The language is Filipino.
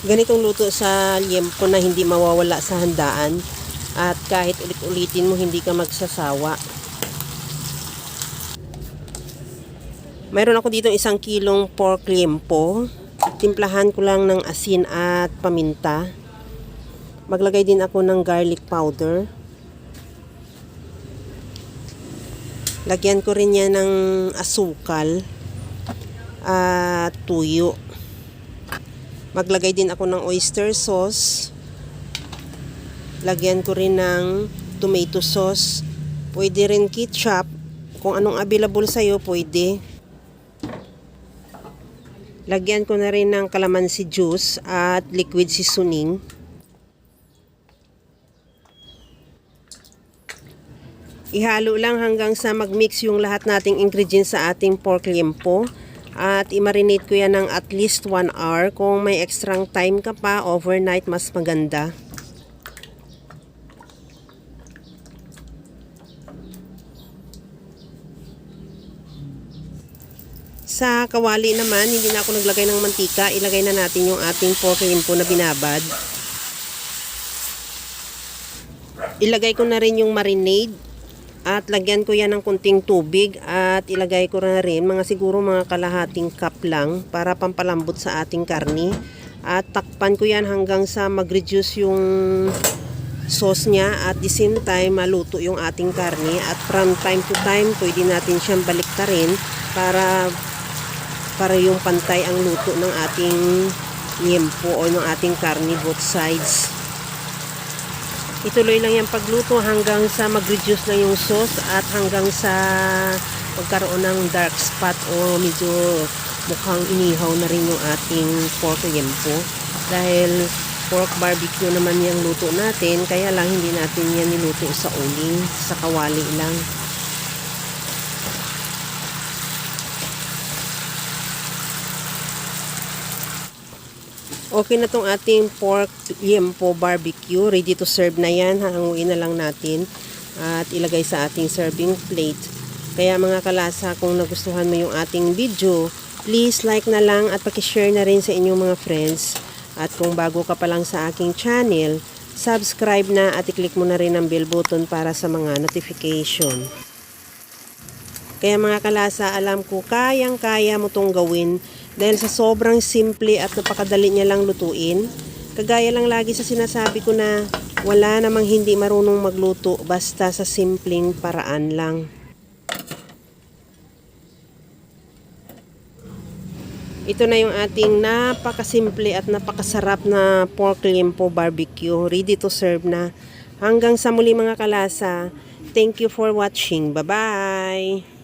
Ganitong luto sa liempo na hindi mawawala sa handaan at kahit ulit-ulitin mo hindi ka magsasawa. Mayroon ako dito 1 kilong pork liempo. Timplahan ko lang ng asin at paminta. Maglagay din ako ng garlic powder. Lagyan ko rin yan ng asukal at tuyo. Maglagay din ako ng oyster sauce. Lagyan ko rin ng tomato sauce. Pwede rin ketchup. Kung anong available sa'yo, pwede. Lagyan ko na rin ng calamansi juice at liquid seasoning. Ihalo lang hanggang sa magmix yung lahat nating ingredients sa ating pork liempo. At i-marinate ko yan ng at least 1 hour. Kung may extrang time ka pa, overnight mas maganda. Sa kawali naman, hindi na ako naglagay ng mantika. Ilagay na natin yung ating pork liempo na binabad. Ilagay ko na rin yung marinade. At lagyan ko yan ng kunting tubig at ilagay ko na rin siguro mga kalahating cup lang para pampalambot sa ating karni. At takpan ko yan hanggang sa mag-reduce yung sauce niya at the same time maluto yung ating karni. At from time to time pwede natin siyang baliktarin para yung pantay ang luto ng ating liempo o ng ating karni both sides. Ituloy lang yung pagluto hanggang sa mag-reduce na yung sauce at hanggang sa magkaroon ng dark spot o medyo mukhang inihaw na rin yung ating pork liempo. Dahil pork barbecue naman yung luto natin, kaya lang hindi natin yan niluto sa uling, sa kawali lang. Okay na tong ating pork liempo barbecue. Ready to serve na yan. Hanguin na lang natin at ilagay sa ating serving plate. Kaya mga kalasa, kung nagustuhan mo yung ating video, please like na lang at pakishare na rin sa inyong mga friends. At kung bago ka pa lang sa aking channel, subscribe na at i-click mo na rin ang bell button para sa mga notification. Kaya mga kalasa, alam ko kayang-kaya mo tong gawin dahil sa sobrang simple at napakadali niya lang lutuin. Kagaya lang lagi sa sinasabi ko na wala namang hindi marunong magluto basta sa simpleng paraan lang. Ito na yung ating napakasimple at napakasarap na pork liempo barbecue. Ready to serve na. Hanggang sa muli mga kalasa. Thank you for watching. Bye-bye!